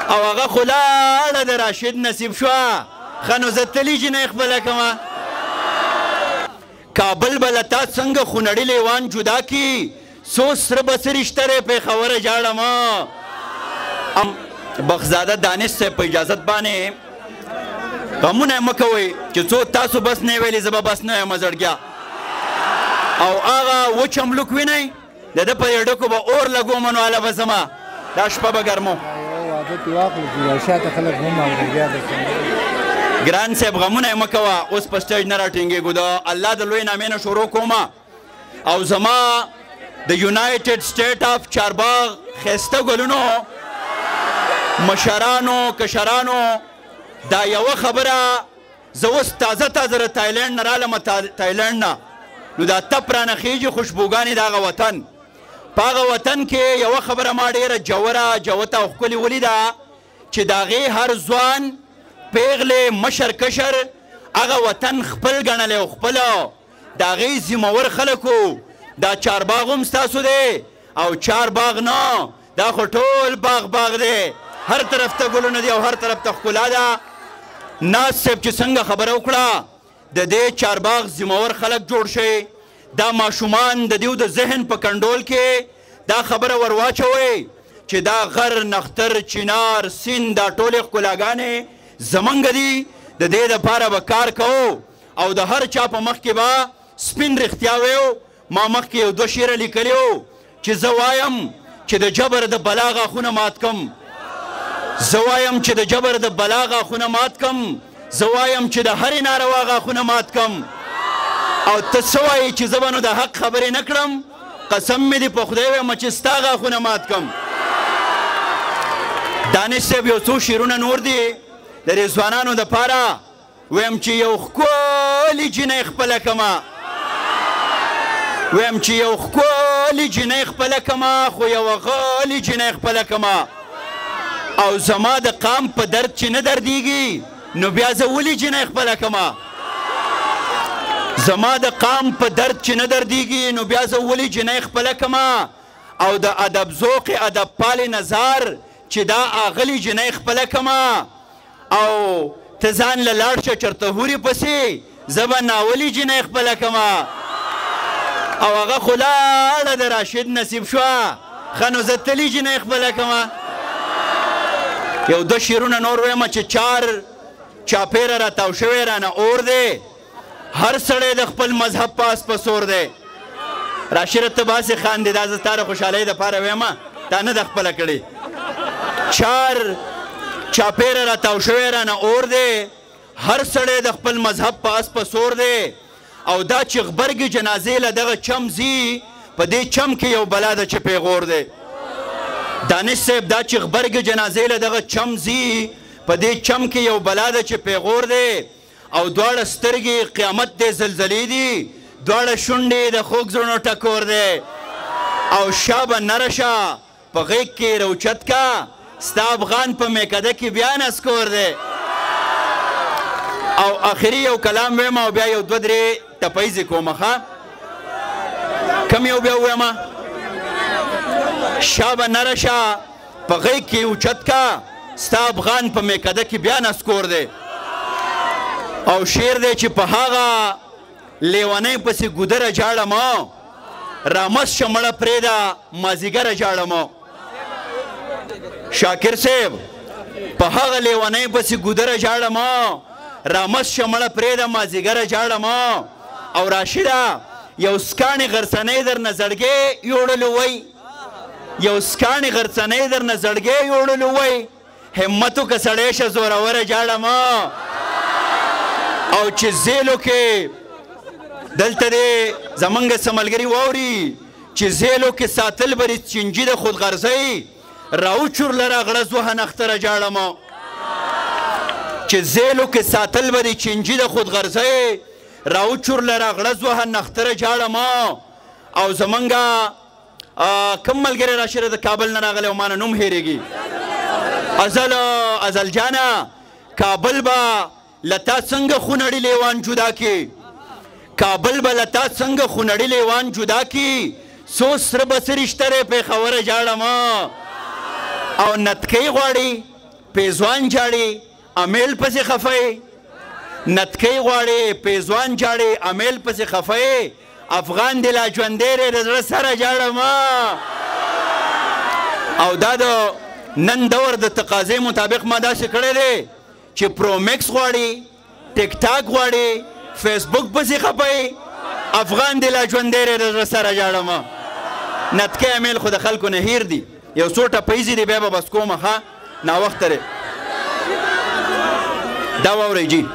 او هغه خو لاړه د راشد نصیب شوه ښه نو زه تلي جنۍ خپله کومه کابل به له تا څنګه خونړي لیوان جدا کي څو سره به څه رشته دی پېښوره جاړمه بخزاده دانش صاحب په اجازت باندې غمونه یې مه کوئ چې څو تاسو بس نه ویلې زه به بس نه یم زړګیا او هغه وچ املوک وینئ د ده په دې ډکو به اور لګوم نو هله به ځمه دا شپه به ګرمو ګران صاحب غمونه یې مه کوه اوس په سټیج نه راټینګېږو د الله د لوی نامې نه شروع کومه او زما د یونایټډ سټیټ آف چارباغ ښایسته ګلونو مشرانو کشرانو دا یوه خبره زه اوس تازه تازه د تایلنډ نه رالم تایلنډ نه نو دا تپ رانه خیږي خوشبوګانې د هغه وطن په هغه وطن کې یوه خبره ما ډېره جوره جوته او ښکلې ولیده چې د هغې هر ځوان پیغلې مشر کشر هغه وطن خپل ګڼلی او خپله د هغې ذمهور خلکو دا چارباغ هم ستاسو دی او چارباغ نه دا خو ټول باغ دی هر طرف ته ګلونه دي او هر طرف ته ښکلا ده ناز صاحب چې څنګه خبره وکړه د دې چارباغ ذمهور خلک جوړ شي دا ماشومان د دیو د ذهن په کنډول کې دا خبره ور واچوئ چې دا غر نختر چنار سیند دا ټولې ښکلاګانې زمونږ دي د دې دپاره به کار کوو او د هر چا په مخ کې به سپین رښتیا ویو ما مخکې یو دوه شعره لیکلي وو چې زه وایم چې د جبر د بلا غاښونه مات کم زه وایم چې د جبر د بلا غاښونه مات کم زه وایم چې د هرې ناروا غاښونه مات کم او ته څه وایې چې زه به نو د حق خبرې نه کړم قسم مې دې په خدای وایم چې ستا غاښونه مات کم دانش صاحب یو څو شعرونه نور دي د دې ځوانانو دپاره ویم چې یو ښکلې جنۍ خپله کمه ویم چې یو ښکلې جنۍ خپله کمه خو یوه غلې جنۍ خپله کمه او زما د قام په درد چې نه دردیږي نو بیا زه ولې جنۍ خپله کمه زما د قام په درد چې نه دردیږي نو بیا زه ولې جنۍ خپله کمه او د ادب ذوق ادب پال نظر چې دا اغلې جنۍ خپله کمه او ته ځان له لاړ شه چېرته هورې پسې زه به ناولې جنۍ خپله کمه او هغه خو لاړه د راشد نصیب شوه ښه نو زه تلي جنۍ خپله کمه یو دوه شعرونه نور ویمه چې چاپیره را تاو شوی رانه اور دی هر سړی د خپل مذهب پاس په سور دی راشد ته باسې خاندې دا زه ستا د خوشحالۍ دپاره ویمه تا نه ده خپله کړې چاپیره را تاو شوی رانه اور دی هر سړی د خپل مذهب پاس په سور دی او دا چې غبرګې جنازې له دغه چم ځي په دې چم کې یو بلا ده چې پیغور دی دانش صاحب دا چې غبرګې جنازې له دغه چم ځي په دې چم کې یو بلا ده چې پیغور دی او دواړه سترګې قیامت دی زلزلې دي دواړه شونډې د خوږ زړونو ټکور دی او شا به نره شه په غیږ کې روچت کا ستا افغان په میکده کې بیا نسکور دی او آخري یو کلام ویم او بیا یو دوه درې ټپیزې کومه ښه کم یو بیا ویمه شا به نره شه په غیږ کې اوچت کا ستا افغان په میکده کې بیا نسکور دی او شعر دی چې په هغه لیونۍ پسې ګودره جاړمه رامس شه مړه پرېږده مازدیګره جاړمه شاکر صاحب په هغه لیونۍ پسې ګودره جاړمه رامس شه مړه پرېږده مازدیګره جاړمه او راشده یو سکاڼې غرڅنۍ درنه زړګی یوړلو وی یو سکاڼې غرڅنۍ درنه زړګی یوړلو وی همت وکړه سړی شه زوروره جاړمه او چې زیلو کې دلته دی زمونږ څه ملګري واوري چې زیلو کې ساتل بري چینجي د خودغرضۍ راوچور لره غړز وهه نختره جاړمه چې زیلو کې ساتل بري چینجي د خودغرضۍ راوچور لره غړز وهه نختره جاړمه او زمونږ کم ملګری راشره د کابل نه راغلی او ما نه نوم هېرېږي ازل جانه کابل به لتا څنګه خونړي لیوان جدا کی کابل به لتا څنګه خونړي لیوان جدا کی څو سره به څه رشته دی پېښوره جاړمه او نتکۍ غواړي پیزوان جاړي امیل پسې خفه نتکۍ غواړي پیزوان جاړي امیل پسې خفه افغان دی لا ژوندی دی د زړه سره جاړم او دا د نن دور د تقاضې مطابق ما داسې کړی دی چې پرومکس غواړي ټیک ټاک غواړي فیسبوک پسې خفه افغان دی لا ژوندی دی د زړه سره جاړم نتکۍ امیل خو د خلکو نه هیر دي یو څو ټپیزې دي بیا به بس کومه ښه ناوخته دی دا واورئ جي